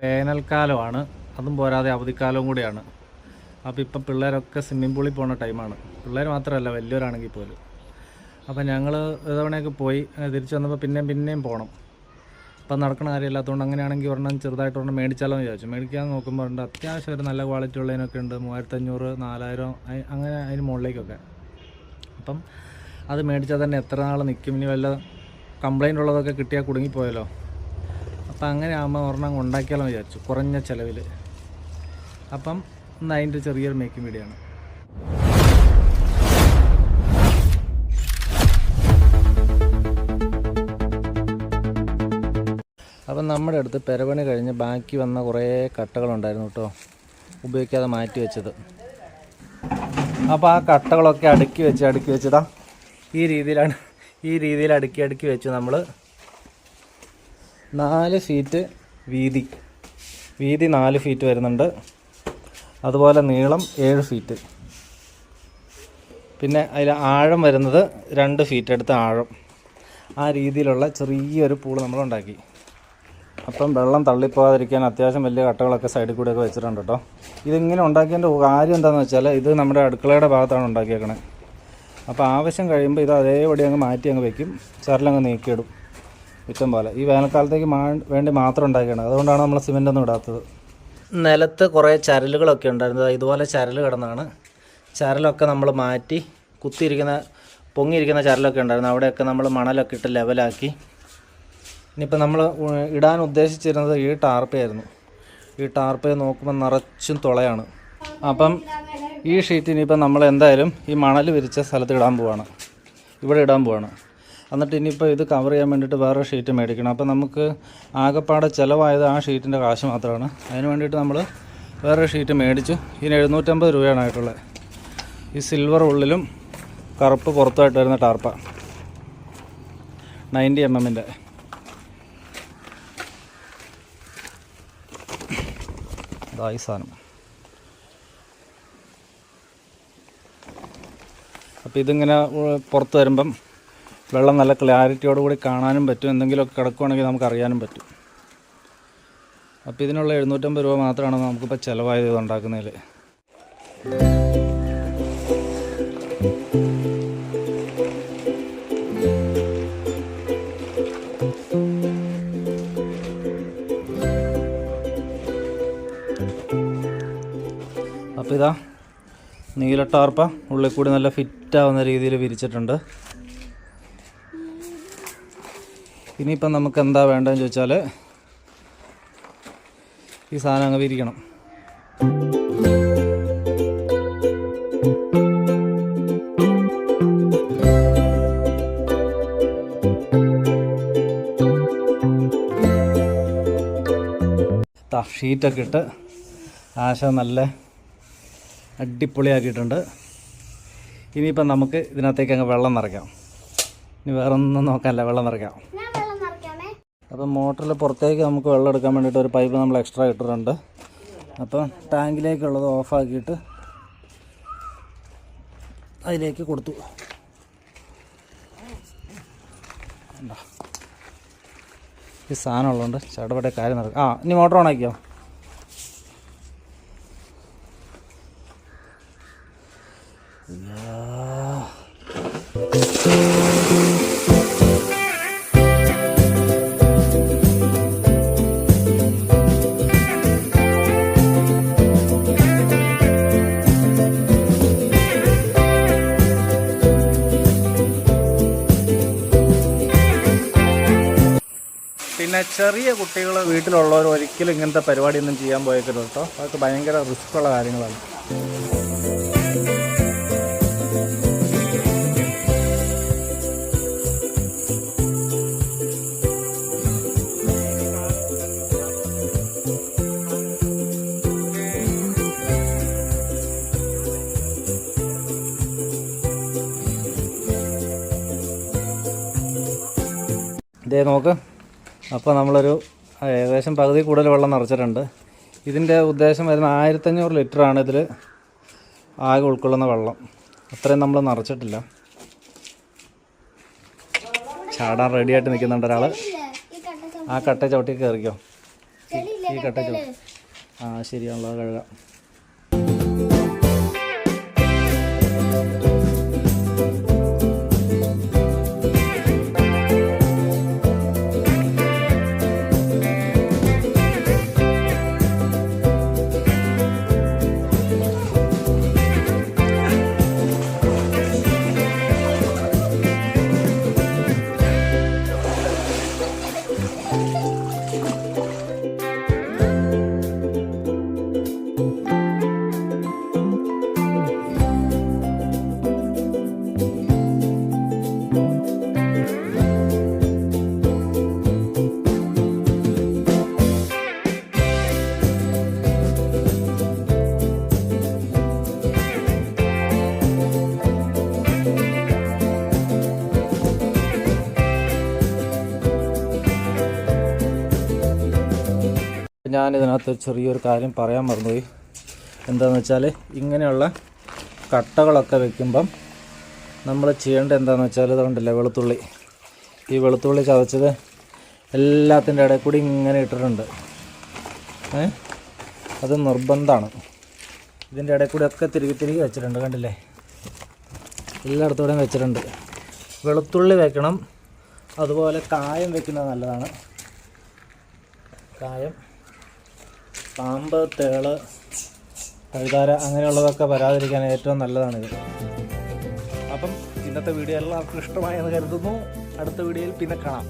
വേനൽക്കാലമാണ്, അതും പോരാതെ അവധിക്കാലവും കൂടിയാണ്. അപ്പോൾ ഇപ്പം പിള്ളേരൊക്കെ സ്വിമ്മിംഗ് പൂളിൽ പോകുന്ന ടൈമാണ്. പിള്ളേർ മാത്രമല്ല, വലിയവരാണെങ്കിൽ പോലും. അപ്പോൾ ഞങ്ങൾ ഇതവണയൊക്കെ പോയി തിരിച്ച് വന്നപ്പോൾ പിന്നെയും പോകണം. അപ്പം നടക്കുന്ന കാര്യമില്ലാത്തതുകൊണ്ട് അങ്ങനെയാണെങ്കിൽ ഒരെണ്ണം ചെറുതായിട്ടൊരെണ്ണം മേടിച്ചാലോ എന്ന് വിചാരിച്ചു. മേടിക്കാൻ നോക്കുമ്പോൾ ഉണ്ട് അത്യാവശ്യം ഒരു നല്ല ക്വാളിറ്റി ഉള്ളതിനൊക്കെ ഉണ്ട്, 3500, 4000 അങ്ങനെ അതിന് മുകളിലേക്കൊക്കെ. അപ്പം അത് മേടിച്ചാൽ തന്നെ എത്ര നാൾ നിൽക്കും? ഇനി വല്ല കംപ്ലൈൻ്റ് ഉള്ളതൊക്കെ കിട്ടിയാൽ കുടുങ്ങിപ്പോയല്ലോ. അപ്പം അങ്ങനെ ആകുമ്പോൾ ഒരെണ്ണം ഉണ്ടാക്കിയാലോ എന്ന് വിചാരിച്ചു, കുറഞ്ഞ ചിലവിൽ. അപ്പം ഇന്ന് അതിൻ്റെ ചെറിയൊരു മേക്കിംഗ് വീഡിയോ ആണ്. അപ്പം നമ്മുടെ അടുത്ത് പെരപണി കഴിഞ്ഞ് ബാക്കി വന്ന കുറേ കട്ടകളുണ്ടായിരുന്നു കേട്ടോ, ഉപയോഗിക്കാതെ മാറ്റി വെച്ചത്. അപ്പോൾ ആ കട്ടകളൊക്കെ അടുക്കി വെച്ചതാ ഈ രീതിയിൽ അടുക്കി വെച്ച് നമ്മൾ 4 ഫീറ്റ് വീതി 4 ഫീറ്റ് വരുന്നുണ്ട്. അതുപോലെ നീളം 7 ഫീറ്റ്. പിന്നെ അതിൽ ആഴം വരുന്നത് 2 ഫീറ്റ് അടുത്ത ആഴം. ആ രീതിയിലുള്ള ചെറിയൊരു പൂള് നമ്മളുണ്ടാക്കി. അപ്പം വെള്ളം തള്ളിപ്പോകാതിരിക്കാൻ അത്യാവശ്യം വലിയ കട്ടകളൊക്കെ സൈഡിൽ കൂടെയൊക്കെ വെച്ചിട്ടുണ്ട് കേട്ടോ. ഇതിങ്ങനെ ഉണ്ടാക്കിയതിൻ്റെ കാര്യം എന്താണെന്ന് വെച്ചാൽ, ഇത് നമ്മുടെ അടുക്കളയുടെ ഭാഗത്താണ് ഉണ്ടാക്കിയേക്കണേ. അപ്പോൾ ആവശ്യം കഴിയുമ്പോൾ ഇത് അതേപടി അങ്ങ് മാറ്റി അങ്ങ് വെക്കും, ചരലങ്ങ് നീക്കിയിടും ഇഷ്ടം പോലെ. ഈ വേനൽക്കാലത്തേക്ക് വേണ്ടി മാത്രം ഉണ്ടാക്കിയാണ്, അതുകൊണ്ടാണ് നമ്മൾ സിമെൻ്റൊന്നും ഇടാത്തത്. നിലത്ത് കുറേ ചരലുകളൊക്കെ ഉണ്ടായിരുന്നത്, ഇതുപോലെ ചരൽ കിടന്നാണ്. ചരലൊക്കെ നമ്മൾ മാറ്റി പൊങ്ങിയിരിക്കുന്ന ചരലൊക്കെ ഉണ്ടായിരുന്നു, അവിടെയൊക്കെ നമ്മൾ മണലൊക്കെ ഇട്ട് ലെവലാക്കി. ഇനിയിപ്പോൾ നമ്മൾ ഇടാൻ ഉദ്ദേശിച്ചിരുന്നത് ഈ ടാർപ്പയായിരുന്നു. ഈ ടാർപ്പയെ നോക്കുമ്പോൾ നിറച്ചും തുളയാണ്. അപ്പം ഈ ഷീറ്റ് ഇനിയിപ്പോൾ നമ്മൾ എന്തായാലും ഈ മണൽ വിരിച്ച സ്ഥലത്ത് ഇവിടെ ഇടാൻ പോവാണ്. എന്നിട്ട് ഇനിയിപ്പോൾ ഇത് കവർ ചെയ്യാൻ വേണ്ടിയിട്ട് വേറെ ഷീറ്റ് മേടിക്കണം. അപ്പോൾ നമുക്ക് ആകെപ്പാടെ ചിലവായത് ആ ഷീറ്റിൻ്റെ കാശ് മാത്രമാണ്. അതിന് വേണ്ടിയിട്ട് നമ്മൾ വേറെ ഷീറ്റ് മേടിച്ചു. ഇതിന് 750 രൂപയാണ് ആയിട്ടുള്ളത്. ഈ സിൽവർ ഉള്ളിലും കറുപ്പ് പുറത്തുമായിട്ട് വരുന്ന ടാർപ്പ, 90 mm. ഈ സാധനം. അപ്പോൾ ഇതിങ്ങനെ പുറത്ത് വരുമ്പം വെള്ളം നല്ല ക്ലാരിറ്റിയോടുകൂടി കാണാനും പറ്റും, എന്തെങ്കിലുമൊക്കെ കിടക്കുകയാണെങ്കിൽ നമുക്ക് അറിയാനും പറ്റും. അപ്പോൾ ഇതിനുള്ള 750 രൂപ മാത്രമാണ് നമുക്കിപ്പോൾ ചിലവായത് ഇത് ഉണ്ടാക്കുന്നതിൽ. അപ്പോൾ ഇതാ നീല ടാർപ്പ ഉള്ളിൽ കൂടി നല്ല ഫിറ്റാവുന്ന രീതിയിൽ വിരിച്ചിട്ടുണ്ട്. ഇനിയിപ്പം നമുക്ക് എന്താ വേണ്ടതെന്ന് ചോദിച്ചാൽ ഈ സാധനം അങ്ങ് വിരിക്കണം. ഷീറ്റൊക്കെ ഇട്ട് ആശ നല്ല അടിപൊളിയാക്കിയിട്ടുണ്ട്. ഇനിയിപ്പം നമുക്ക് ഇതിനകത്തേക്ക് അങ്ങ് വെള്ളം നിറയ്ക്കാം. ഇനി വേറെ ഒന്നും നോക്കാനല്ല, വെള്ളം നിറയ്ക്കാം. അപ്പം മോട്ടറിൽ പുറത്തേക്ക് നമുക്ക് വെള്ളം എടുക്കാൻ വേണ്ടിയിട്ട് ഒരു പൈപ്പ് നമ്മൾ എക്സ്ട്രാ ഇട്ടിട്ടുണ്ട്. അപ്പം ടാങ്കിലേക്കുള്ളത് ഓഫാക്കിയിട്ട് അതിലേക്ക് കൊടുത്തു. ഈ സാധനം ഉള്ളതുകൊണ്ട് ചടപടെ കാര്യം നടക്കും. ഇനി മോട്ടർ ഓൺ ആക്കിയോ? പിന്നെ ചെറിയ കുട്ടികൾ വീട്ടിലുള്ളവർ ഒരിക്കലും ഇങ്ങനത്തെ പരിപാടിയൊന്നും ചെയ്യാൻ പോയേക്കരുത് കേട്ടോ. അതൊക്കെ ഭയങ്കര റിസ്ക്കുള്ള കാര്യങ്ങളാണ്. ഇതേ നോക്ക്. അപ്പോൾ നമ്മളൊരു ഏകദേശം പകുതി കൂടുതൽ വെള്ളം നിറച്ചിട്ടുണ്ട്. ഇതിൻ്റെ ഉദ്ദേശം വരുന്ന 1500 ലിറ്ററാണ് ഇതിൽ ആകെ ഉൾക്കൊള്ളുന്ന വെള്ളം. അത്രയും നമ്മൾ നിറച്ചിട്ടില്ല. ചാടാൻ റെഡിയായിട്ട് നിൽക്കുന്നുണ്ട് ഒരാൾ. ആ കട്ട ചവിട്ടി കയറിക്കോ. ഈ കട്ട ശരിയാണല്ലോ, കഴുകാം. ഞാനിതിനകത്ത് ചെറിയൊരു കാര്യം പറയാൻ മറന്നുപോയി. എന്താണെന്ന് വെച്ചാൽ, ഇങ്ങനെയുള്ള കട്ടകളൊക്കെ വെക്കുമ്പം നമ്മൾ ചെയ്യേണ്ടത് എന്താണെന്ന് വെച്ചാൽ, ഇതുകൊണ്ടില്ല വെളുത്തുള്ളി, ഈ വെളുത്തുള്ളി ചതച്ചത് എല്ലാത്തിൻ്റെ ഇടയിൽ കൂടി ഇങ്ങനെ ഇട്ടിട്ടുണ്ട്. അത് നിർബന്ധമാണ്. ഇതിൻ്റെ ഇടയിൽ കൂടി ഒക്കെ തിരികെ വെച്ചിട്ടുണ്ട്, കണ്ടില്ലേ, എല്ലായിടത്തോടെയും വെച്ചിട്ടുണ്ട്. വെളുത്തുള്ളി വെക്കണം, അതുപോലെ കായം വെക്കുന്നത് നല്ലതാണ്. കായം, പാമ്പ്, തേള്, കഴുതാര അങ്ങനെയുള്ളതൊക്കെ വരാതിരിക്കാൻ ഏറ്റവും നല്ലതാണിത്. അപ്പം ഇന്നത്തെ വീഡിയോ എല്ലാവർക്കും ഇഷ്ടമായെന്ന് കരുതുന്നു. അടുത്ത വീഡിയോയിൽ പിന്നെ കാണാം.